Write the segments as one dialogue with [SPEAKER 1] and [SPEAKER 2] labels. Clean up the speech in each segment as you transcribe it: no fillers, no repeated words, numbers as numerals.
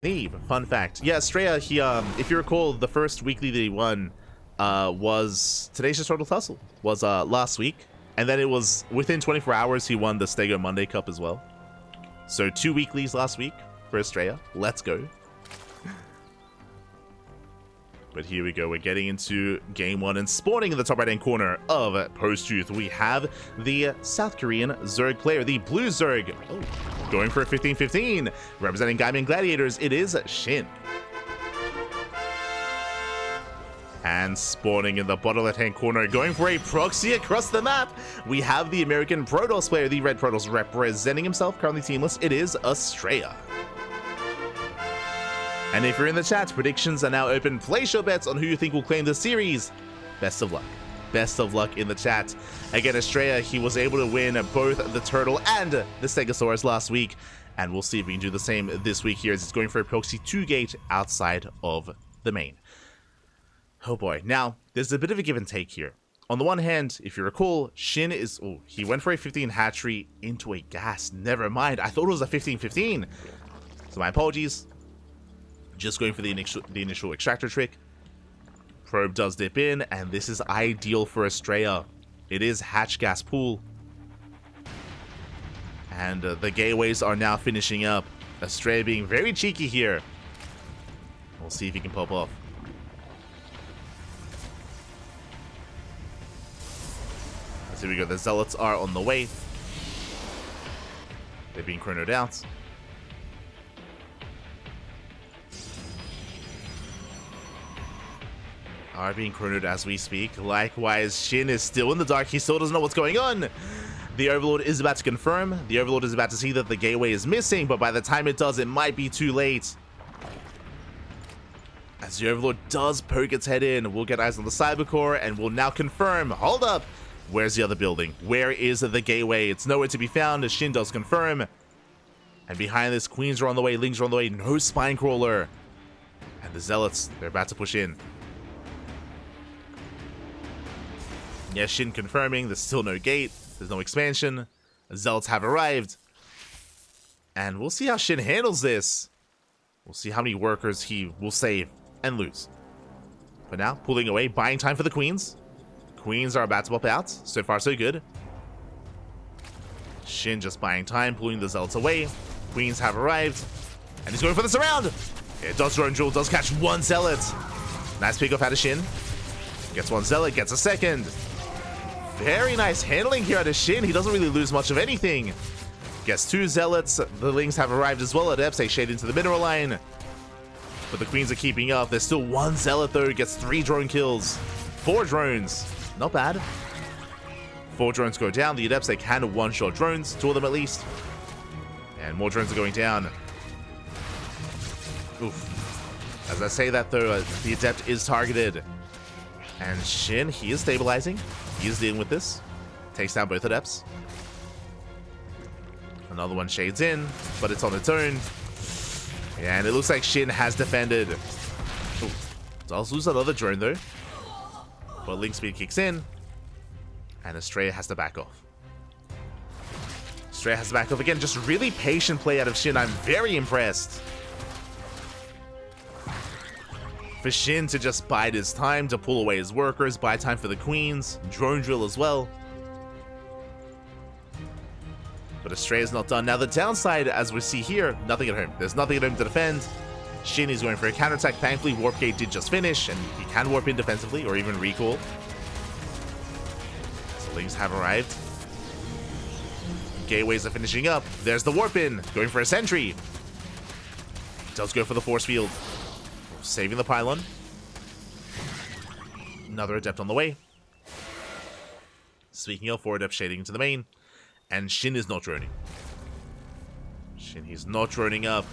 [SPEAKER 1] Fun fact. Yeah, Astrea, he if you recall, the first weekly that he won was Tenacious Turtle Tussle. Was last week. And then it was within 24 hours he won the StegoMonday Cup as well. So 2 weeklies last week for Astrea. Let's go. But here we go, we're getting into game 1, and spawning in the top right-hand corner of Post-Truth, we have the South Korean Zerg player, the Blue Zerg. Oh, going for a 15-15. Representing Gaiman Gladiators, it is SHIN. And spawning in the bottom left-hand corner, going for a proxy across the map, we have the American Protoss player, the Red Protoss representing himself, currently teamless, it is Astrea. And if you're in the chat, predictions are now open. Place your bets on who you think will claim the series. Best of luck. Best of luck in the chat. Again, Astrea, he was able to win both the Turtle and the Stegosaurus last week. And we'll see if we can do the same this week here, as it's going for a proxy 2-gate outside of the main. Oh boy. Now, there's a bit of a give and take here. On the one hand, if you recall, SHIN is... Oh, he went for a 15 hatchery into a gas. Never mind. I thought it was a 15-15. So my apologies. Just going for the initial extractor trick. Probe does dip in, and this is ideal for Astrea. It is hatch gas pool. And the gateways are now finishing up. Astrea being very cheeky here. We'll see if he can pop off. So here we go, the Zealots are on the way. They're being chronoed out. Are being chronoed as we speak. Likewise, SHIN is still in the dark. He still doesn't know what's going on. The Overlord is about to confirm. The Overlord is about to see that the gateway is missing, but by the time it does, it might be too late. As the Overlord does poke its head in, we'll get eyes on the Cybercore, and we'll now confirm. Hold up! Where's the other building? Where is the gateway? It's nowhere to be found, as SHIN does confirm. And behind this, Queens are on the way, Lings are on the way, no Spine Crawler. And the Zealots, they're about to push in. Yes, SHIN confirming, there's still no gate, there's no expansion, Zealots have arrived. And we'll see how SHIN handles this. We'll see how many workers he will save and lose. But now, pulling away, buying time for the Queens. Queens are about to pop out, so far so good. SHIN just buying time, pulling the Zealots away. Queens have arrived, and he's going for the surround. It does drone jewel, does catch one Zealot. Nice pick off out of SHIN. Gets one Zealot, gets a second. Very nice handling here out of SHIN. He doesn't really lose much of anything. Gets 2 Zealots. The Lings have arrived as well. Adepts, they shade into the mineral line. But the Queens are keeping up. There's still 1 Zealot though. Gets 3 drone kills. 4 drones. Not bad. 4 drones go down. The Adepts, they can one-shot drones. 2 of them at least. And more drones are going down. Oof. As I say that though, the Adept is targeted. And SHIN, he is stabilizing. He is dealing with this. Takes down both Adepts. Another one shades in, but it's on its own. And it looks like SHIN has defended. Ooh. Does lose another drone though. But Link Speed kicks in. And Astrea has to back off. Astrea has to back off again. Just really patient play out of SHIN. I'm very impressed. For SHIN to just bide his time, to pull away his workers, buy time for the Queens, drone drill as well. But Astrea's not done. Now the downside, as we see here, nothing at home. There's nothing at home to defend. SHIN is going for a counterattack. Thankfully, Warp Gate did just finish, and he can warp in defensively, or even recall. So Lings have arrived. Gateways are finishing up. There's the warp in, going for a sentry. Does go for the force field. Saving the pylon. Another Adept on the way. Speaking of, 4 Adept shading into the main. And SHIN is not droning. SHIN, he's not droning up.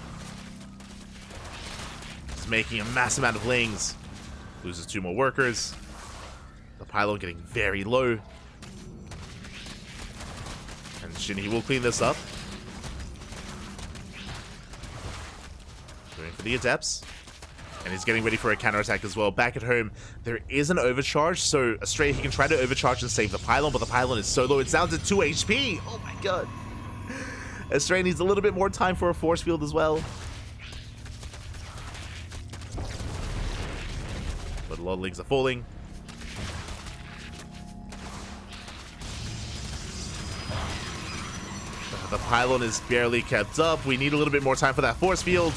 [SPEAKER 1] He's making a massive amount of Lings. Loses 2 more workers. The pylon getting very low. And SHIN, he will clean this up. Going for the Adepts. And he's getting ready for a counterattack as well. Back at home, there is an overcharge, so Astrea, he can try to overcharge and save the pylon, but the pylon is so low, it's down to 2 HP. Oh my god. Astrea needs a little bit more time for a force field as well. but a lot of Lings are falling. The pylon is barely kept up. We need a little bit more time for that force field.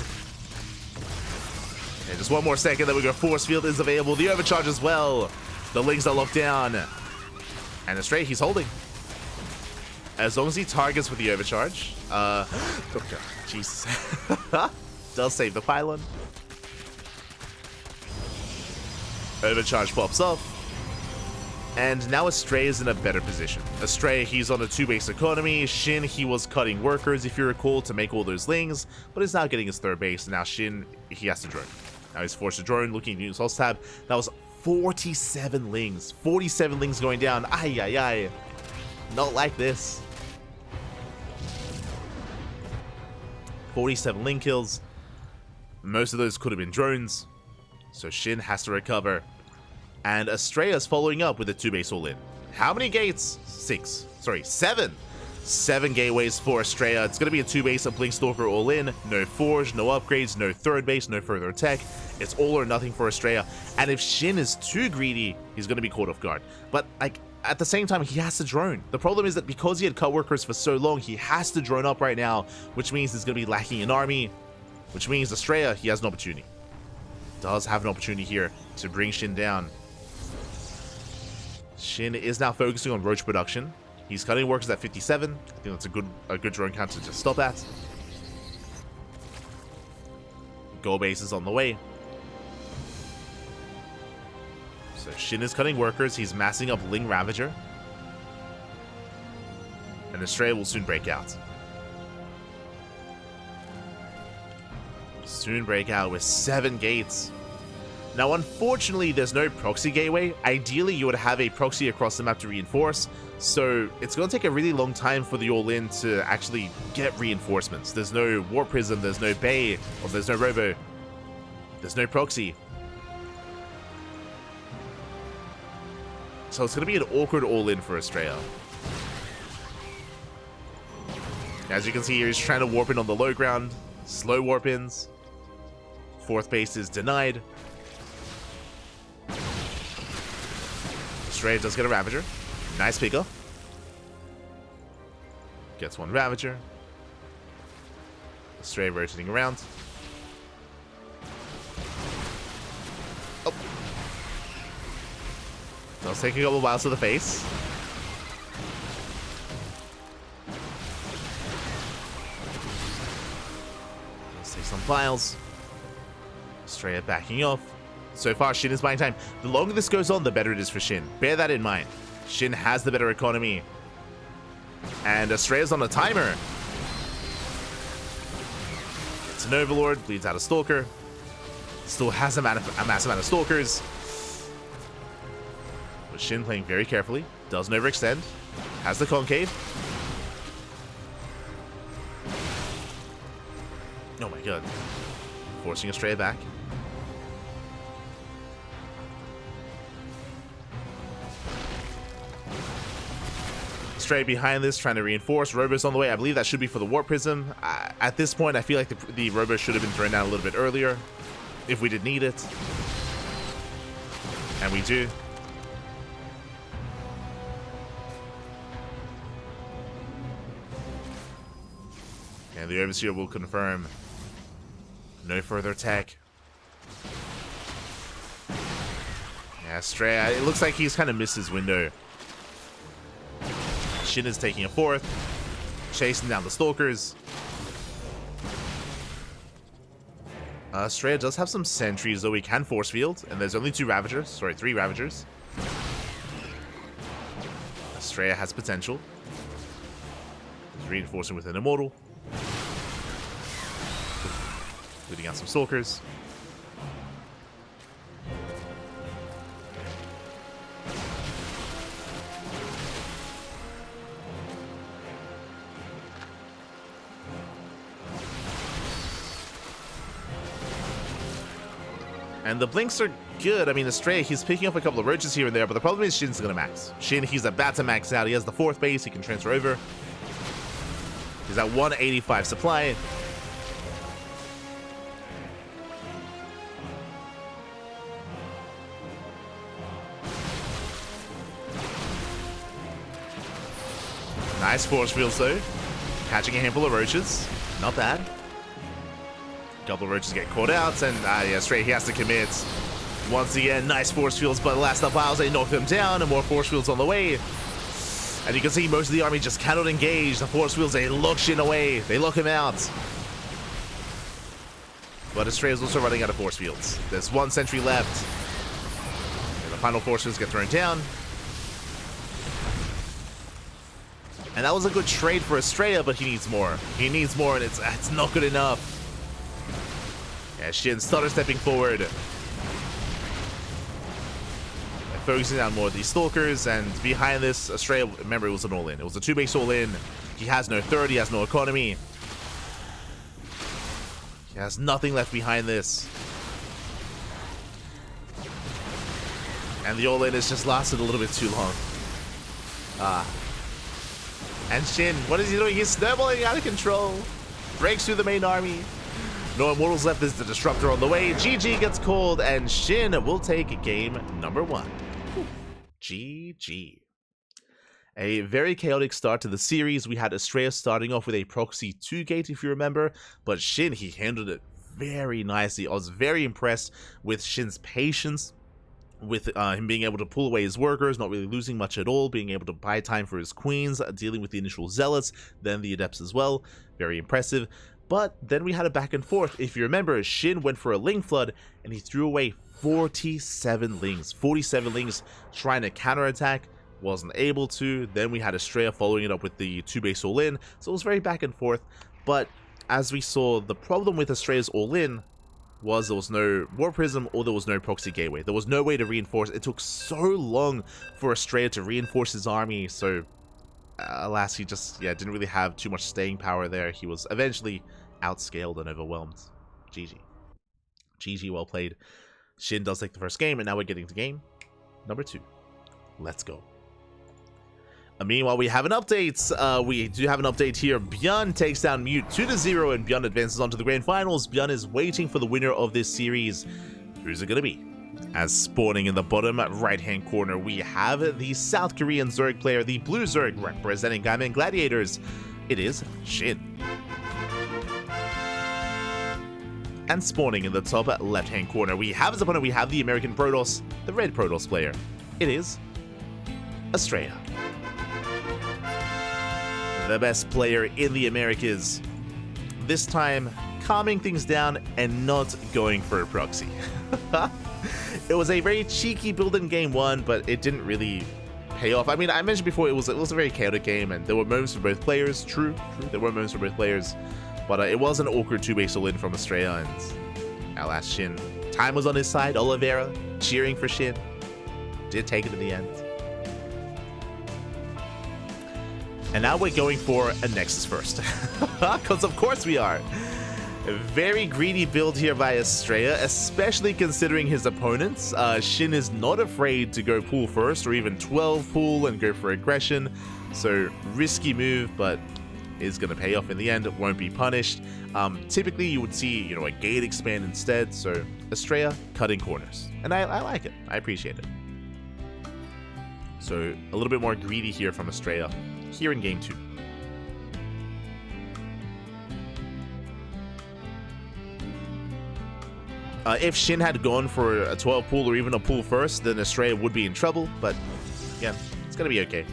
[SPEAKER 1] Okay, just one more second, then we go. Force field is available. The overcharge as well. The Lings are locked down. And Astrea, he's holding. As long as he targets with the overcharge. Okay. Jesus. Does save the pylon. Overcharge pops off. And now Astrea is in a better position. Astrea, he's on a 2-base economy. SHIN, he was cutting workers, if you recall, to make all those Lings, but is now getting his 3rd base. And now SHIN, he has to drone. Now he's forced to drone, looking to use Hulse tab. That was 47 Lings. 47 Lings going down. Ay, ay, ay. Not like this. 47 Ling kills. Most of those could have been drones. So SHIN has to recover. And Astrea's following up with a 2-base all-in. How many gates? 6. Sorry, 7. 7 gateways for Astrea. It's going to be a 2-base, a Blink Stalker all-in. No Forge, no upgrades, no 3rd base, no further attack. It's all or nothing for Astrea. And if SHIN is too greedy, he's going to be caught off guard. But, like, at the same time, he has to drone. The problem is that because he had cut workers for so long, he has to drone up right now, which means he's going to be lacking an army, which means Astrea, he has an opportunity. Does have an opportunity here to bring SHIN down. SHIN is now focusing on Roach production. He's cutting workers at 57. I think that's a good drone count to just stop at. Goal base is on the way. So SHIN is cutting workers. He's massing up Ling Ravager. And Astrea will soon break out. Soon break out with 7 gates. Now, unfortunately, there's no proxy gateway. Ideally, you would have a proxy across the map to reinforce, so it's going to take a really long time for the all-in to actually get reinforcements. There's no Warp Prism, there's no Bay, or there's no Robo. There's no proxy. So it's going to be an awkward all-in for Astrea. As you can see here, he's trying to warp in on the low ground. Slow warp-ins. 4th base is denied. Astrea does get a Ravager. Nice pickup. Gets 1 Ravager. Astrea rotating around. Oh. Does take a couple miles to the face. Let's take some files. Astrea backing off. So far, SHIN is buying time. The longer this goes on, the better it is for SHIN. Bear that in mind. SHIN has the better economy. And Astrea's on a timer. It's an Overlord, bleeds out a Stalker. Still has a mass amount of Stalkers. But SHIN playing very carefully. Doesn't overextend. Has the Concave. Oh my god. Forcing Astrea back. Astrea behind this, trying to reinforce. Robo's on the way. I believe that should be for the Warp Prism. At this point, I feel like the Robo should have been thrown down a little bit earlier, if we did need it. And we do. And the Overseer will confirm no further attack. Yeah, Astrea, it looks like he's kind of missed his window. SHIN is taking a 4th, chasing down the Stalkers. Astrea does have some sentries, though he can force field, and there's only 3 Ravagers. Astrea has potential. He's reinforcing with an Immortal. Leading out some Stalkers. And the blinks are good. I mean, Astrea, he's picking up a couple of roaches here and there, but the problem is SHIN's going to max. SHIN, he's about to max out. He has the 4th base. He can transfer over. He's at 185 supply. Nice force fields though. Catching a handful of roaches. Not bad. A couple of roaches get caught out, and yeah, Astrea, he has to commit. Once again, nice force fields, but last up piles, they knock them down, and more force fields on the way. And you can see most of the army just cannot engage. The force fields, they lock Shin away. They lock him out. But Astrea is also running out of force fields. There's one sentry left. And the final force fields get thrown down. And that was a good trade for Astrea, but he needs more. He needs more, and it's not good enough. Yeah, Shin stutter stepping forward. Focusing on more of these stalkers, and behind this, Astrea, remember, it was an all-in. It was a 2-base all-in. He has no third, he has no economy. He has nothing left behind this. And the all-in has just lasted a little bit too long. And Shin, what is he doing? He's snowballing out of control. Breaks through the main army. No immortals left. There's the disruptor on the way. GG gets called, and Shin will take game number 1. GG. A very chaotic start to the series. We had Astrea starting off with a proxy 2-gate, if you remember, but Shin, he handled it very nicely. I was very impressed with Shin's patience, with him being able to pull away his workers, not really losing much at all, being able to buy time for his queens, dealing with the initial zealots, then the adepts as well. Very impressive. But then we had a back and forth. If you remember, Shin went for a Ling Flood, and he threw away 47 Lings. 47 Lings trying to counterattack, wasn't able to. Then we had Astrea following it up with the 2-base all-in, so it was very back and forth. But as we saw, the problem with Astrea's all-in was there was no War Prism or there was no Proxy Gateway. There was no way to reinforce. It took so long for Astrea to reinforce his army, so alas, he just didn't really have too much staying power there. He was eventually outscaled and overwhelmed. GG. GG, well played. Shin does take the first game, and now we're getting to game number 2. Let's go. Meanwhile, we have an update. We do have an update here. Björn takes down Mute 2-0, and Björn advances on to the grand finals. Björn is waiting for the winner of this series. Who's it going to be? As spawning in the bottom right-hand corner, we have the South Korean Zerg player, the Blue Zerg, representing Gaiman Gladiators. It is Shin. And spawning in the top left-hand corner, we have as opponent, we have the American Protoss, the red Protoss player. It is Astrea. The best player in the Americas. This time, calming things down and not going for a proxy. It was a very cheeky build in game 1, but it didn't really pay off. I mean, I mentioned before, it was a very chaotic game, and there were moments for both players. True, there were moments for both players. But it was an awkward 2-base all-in from Astrea, and alas, Shin. Time was on his side. Oliveira cheering for Shin. Did take it in the end. And now we're going for a Nexus first. Because of course we are. A very greedy build here by Astrea, especially considering his opponents. Shin is not afraid to go pool first, or even 12 pool and go for aggression. So risky move, but is going to pay off in the end. It won't be punished. Typically you would see, a gate expand instead, so Astrea cutting corners. And I like it. I appreciate it. So a little bit more greedy here from Astrea here in game 2. If Shin had gone for a 12 pool or even a pool first, then Astrea would be in trouble, but yeah, it's going to be okay.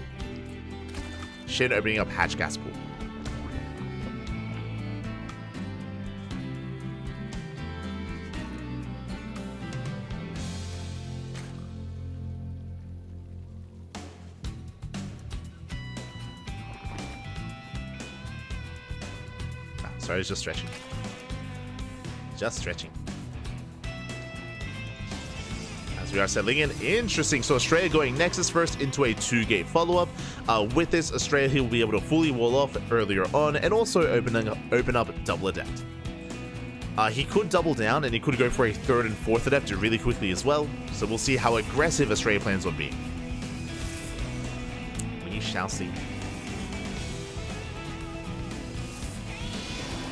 [SPEAKER 1] Shin opening up Hatch Gas Pool. Sorry, it's just stretching. Just stretching. As we are settling in. Interesting. So Astrea going Nexus first into a 2-gate follow-up. With this, Astrea, he'll be able to fully wall off earlier on and also open up double adept. He could double down and he could go for a 3rd and 4th adept really quickly as well. So we'll see how aggressive Astrea plans on being. We shall see.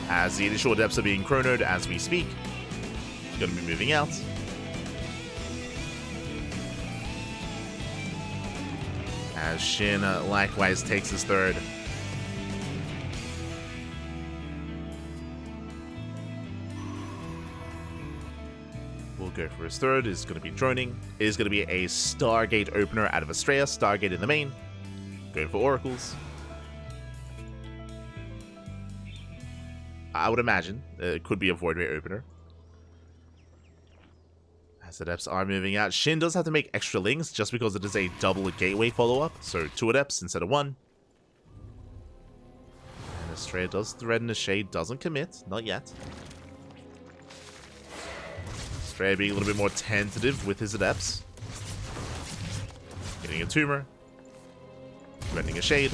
[SPEAKER 1] As the initial adepts are being chronoed as we speak. Going to be moving out. As Shin likewise takes his 3rd. will go for his third. Is going to be droning. It is going to be a Stargate opener out of Astrea. Stargate in the main. Going for oracles. I would imagine it could be a Void Ray opener. As Adepts are moving out, SHIN does have to make extra links just because it is a double gateway follow-up. So 2 Adepts instead of 1. And Astrea does threaten the Shade, doesn't commit, not yet. Astrea being a little bit more tentative with his Adepts. Getting a Tumor. Threatening a Shade.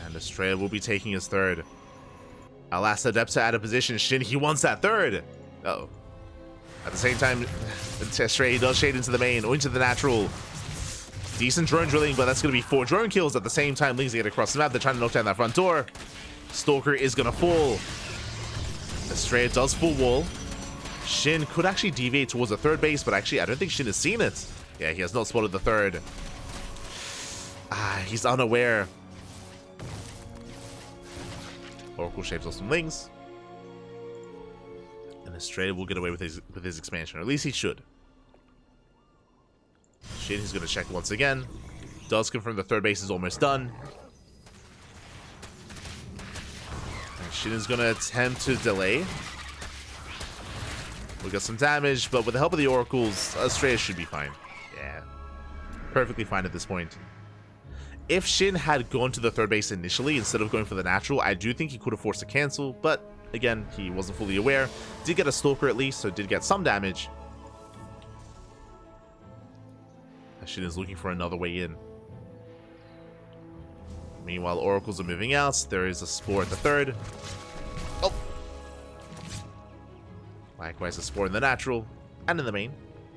[SPEAKER 1] And Astrea will be taking his third. Alas, Adepts are out of position. SHIN, he wants that third. Uh-oh. At the same time, Astrea does Shade into the main, or into the natural. Decent drone drilling, but that's going to be 4 drone kills. At the same time, Lings get across the map. They're trying to knock down that front door. Stalker is going to fall. Astrea does full wall. SHIN could actually deviate towards the third base, but actually, I don't think SHIN has seen it. Yeah, he has not spotted the third. He's unaware. Oracle shapes off some Lings. And Astrea will get away with his expansion, or at least he should. SHIN is going to check once again. Does confirm the third base is almost done. And SHIN is going to attempt to delay. We got some damage, but with the help of the oracles, Astrea should be fine. Yeah. Perfectly fine at this point. If SHIN had gone to the third base initially instead of going for the natural, I do think he could have forced a cancel, but again, he wasn't fully aware. Did get a Stalker at least, so did get some damage. SHIN is looking for another way in. Meanwhile, oracles are moving out. There is a Spore at the third. Oh! Likewise, a Spore in the natural and in the main.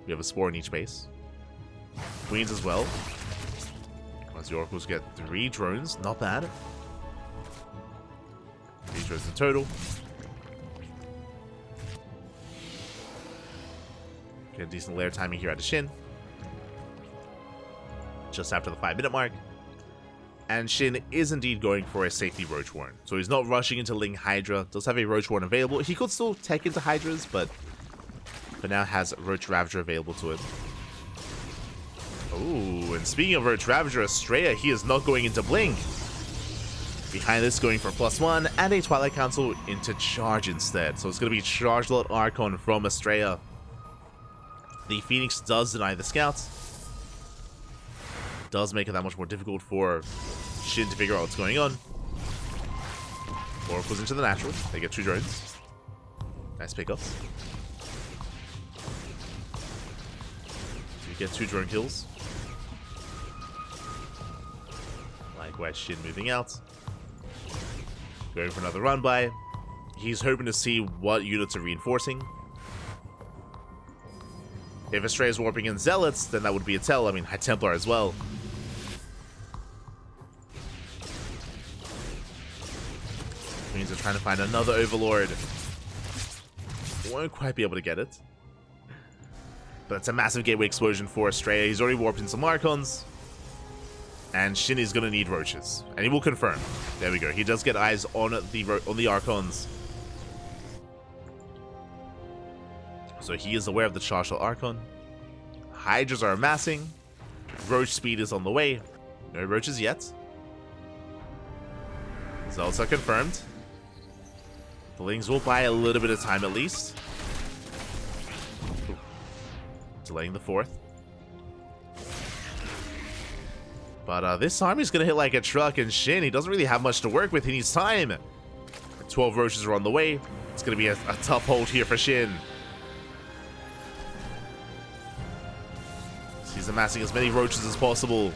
[SPEAKER 1] We have a Spore in each base. Queens as well. As the oracles get 3 drones, not bad. 3 drones in total. Get a decent layer timing here at the SHIN. Just after the 5-minute mark. And SHIN is indeed going for a safety Roach Warren. So he's not rushing into Ling Hydra. Does have a Roach Warren available. He could still tech into Hydras, but for now has Roach Ravager available to him. Oh, and speaking of Roach Ravager, Astrea, he is not going into Blink. Behind this, going for +1 and a Twilight Council into Charge instead. So it's going to be Charge Lot Archon from Astrea. The Phoenix does deny the Scouts. Does make it that much more difficult for SHIN to figure out what's going on. Oracles into the natural. They get 2 drones. Nice pickups. So you get 2 drone kills. Likewise, SHIN moving out. Going for another run by. He's hoping to see what units are reinforcing. If Astrea is warping in Zealots, then that would be a tell. I mean, High Templar as well. Means they're trying to find another Overlord. Won't quite be able to get it. But it's a massive gateway explosion for Astrea. He's already warped in some Archons. And SHIN is going to need Roaches. And he will confirm. There we go. He does get eyes on the Archons. So he is aware of the Charge Lot Archon. Hydras are amassing. Roach speed is on the way. No Roaches yet. Zealots are confirmed. The Lings will buy a little bit of time at least. Ooh. Delaying the 4th. But this army is going to hit like a truck, and SHIN, he doesn't really have much to work with. He needs time. 12 Roaches are on the way. It's going to be a tough hold here for SHIN. He's amassing as many Roaches as possible.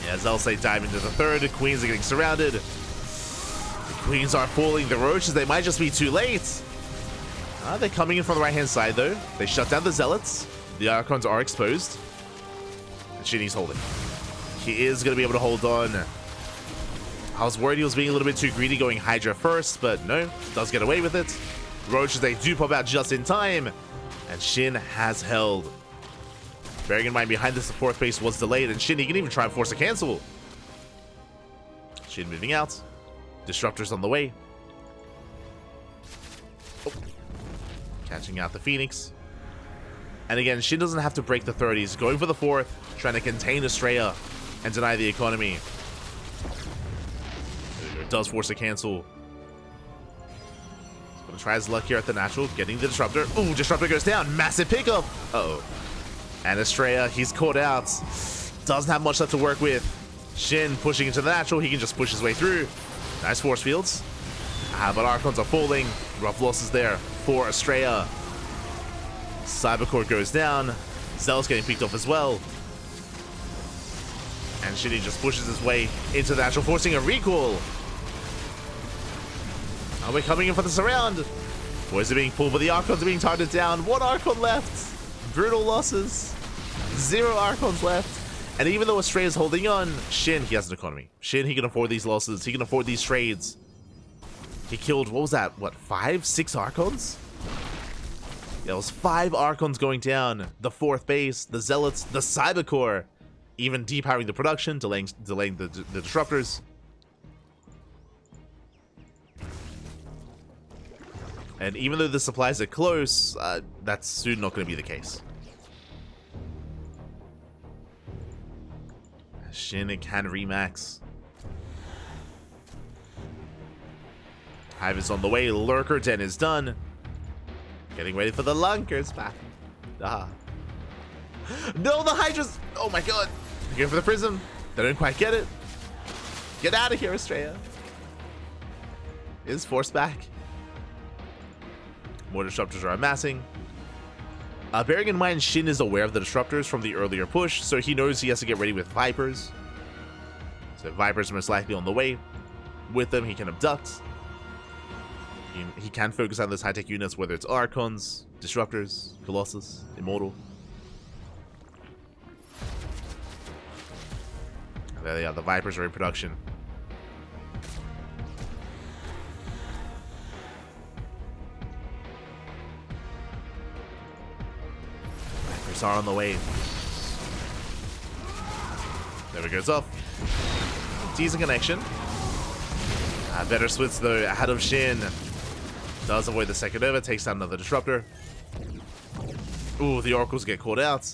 [SPEAKER 1] Yeah, Zealots dive into the 3rd. The Queens are getting surrounded. The Queens are falling. The Roaches, they might just be too late. They're coming in from the right-hand side, though. They shut down the Zealots. The Archons are exposed. And SHIN's holding. He is going to be able to hold on. I was worried he was being a little bit too greedy going Hydra first, but no. Does get away with it. Roaches, they do pop out just in time. And SHIN has held. Bearing in mind, behind this, the 4th base was delayed, and SHIN, he can even try and force a cancel. SHIN moving out. Disruptors on the way. Oh. Catching out the Phoenix. And again, SHIN doesn't have to break the 30s. Going for the 4th, trying to contain Astrea and deny the economy. It does force a cancel. He's gonna try his luck here at the natural, getting the disruptor. Ooh, disruptor goes down. Massive pickup. Uh-oh. And Astrea, he's caught out. Doesn't have much left to work with. SHIN pushing into the natural. He can just push his way through. Nice force fields. But Archons are falling. Rough losses there for Astrea. Cybercore goes down. Zell's getting picked off as well. And SHIN just pushes his way into the natural, forcing a recall. And we're coming in for the surround. Boys are being pulled, but the Archons are being targeted down. 1 Archon left. Brutal losses. 0 Archons left. And even though Astrea is holding on, SHIN, he has an economy. SHIN, he can afford these losses. He can afford these trades. He killed, what was that? What, 5, 6 Archons? Yeah, it was 5 Archons going down. The 4th base, the Zealots, the Cybercore. Even depowering the production, delaying the disruptors. And even though the supplies are close, that's soon not going to be the case. SHIN can remax. Hive is on the way. Lurker Den is done. Getting ready for the Lunkers. Ah. No, the Hydras. Oh my god. They're going for the Prism. They don't quite get it. Get out of here, Astrea. Is forced back. More disruptors are amassing. Bearing in mind, SHIN is aware of the disruptors from the earlier push, so he knows he has to get ready with Vipers. So Vipers are most likely on the way. With them, he can abduct. He can focus on those high-tech units, whether it's Archons, Disruptors, Colossus, Immortal. And there they are, the Vipers are in production. Vipers are on the way. There it goes off. Decent connection. Better splits though, ahead of SHIN. Does avoid the second over, takes down another disruptor. Ooh, the oracles get caught out.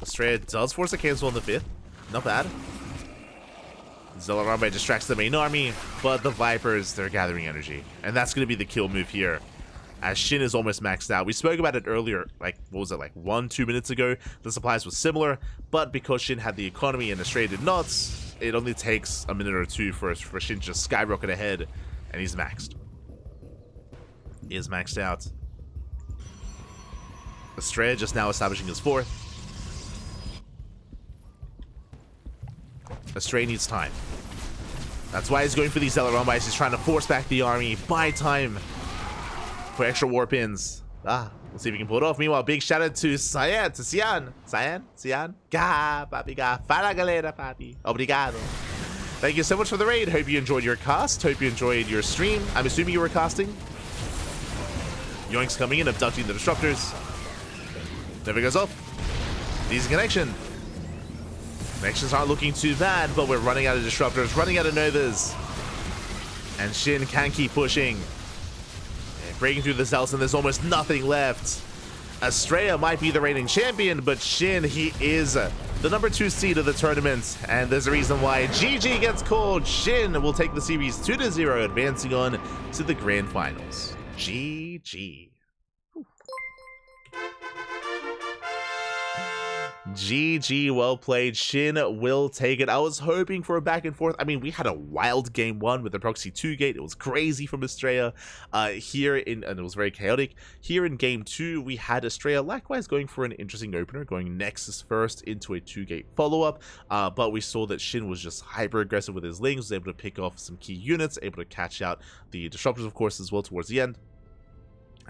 [SPEAKER 1] Astrea does force a cancel on the 5th. Not bad. Zellarambe distracts the main army, but the Vipers, they're gathering energy. And that's going to be the kill move here, as SHIN is almost maxed out. We spoke about it earlier, like, what was it, like 1-2 minutes ago? The supplies was similar, but because SHIN had the economy and Astrea did not, it only takes a minute or 2 for SHIN to just skyrocket ahead, and he's maxed. He is maxed out. Astrea just now establishing his 4th. Astrea needs time. That's why he's going for these Zellarambites. He's trying to force back the army, buy time for extra war pins. We'll see if we can pull it off. Meanwhile, big shout out to Cian. Ga, papi, ga. Fala galera, papi. Obrigado. Thank you so much for the raid. Hope you enjoyed your cast. Hope you enjoyed your stream. I'm assuming you were casting. Yoink's coming in, abducting the disruptors. Never goes off. Easy connection. Connections aren't looking too bad, but we're running out of disruptors, running out of Novas. And SHIN can keep pushing. Breaking through the cells, and there's almost nothing left. Astrea might be the reigning champion, but SHIN, he is the number 2 seed of the tournament, and there's a reason why. GG gets called. SHIN will take the series 2-0, advancing on to the grand finals. GG. GG, well played. SHIN will take it. I was hoping for a back and forth. I mean, we had a wild game 1 with the proxy 2 gate. It was crazy from Astrea and it was very chaotic. Here in game 2, we had Astrea likewise going for an interesting opener, going Nexus first into a 2-gate follow-up. But we saw that SHIN was just hyper aggressive with his lings, was able to pick off some key units, able to catch out the disruptors, of course, as well towards the end.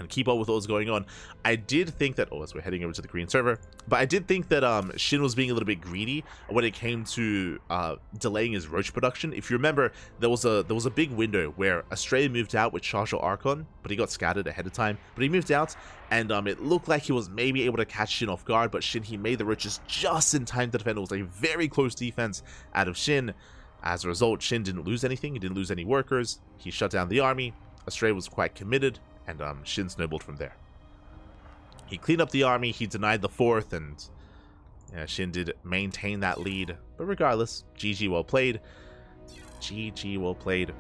[SPEAKER 1] and keep up with what was going on. I did think that, as we're heading over to the Korean server, but I did think that SHIN was being a little bit greedy when it came to delaying his Roach production. If you remember, there was a big window where Astrea moved out with Charge Archon, but he got scattered ahead of time. But he moved out, and it looked like he was maybe able to catch SHIN off guard, but SHIN, he made the Roaches just in time to defend. It was a very close defense out of SHIN. As a result, SHIN didn't lose anything. He didn't lose any workers. He shut down the army. Astrea was quite committed, and SHIN snowballed from there. He cleaned up the army, he denied the 4th, and yeah, SHIN did maintain that lead. But regardless, GG well played. GG well played.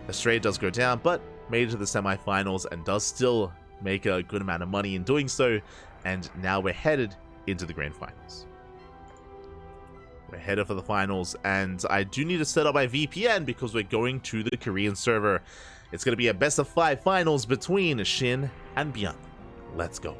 [SPEAKER 1] Astrea does go down, but made it to the semifinals and does still make a good amount of money in doing so. And now we're headed into the grand finals. We're headed for the finals, and I do need to set up my VPN because we're going to the Korean server. It's going to be a best of 5 finals between SHIN and Byung. Let's go.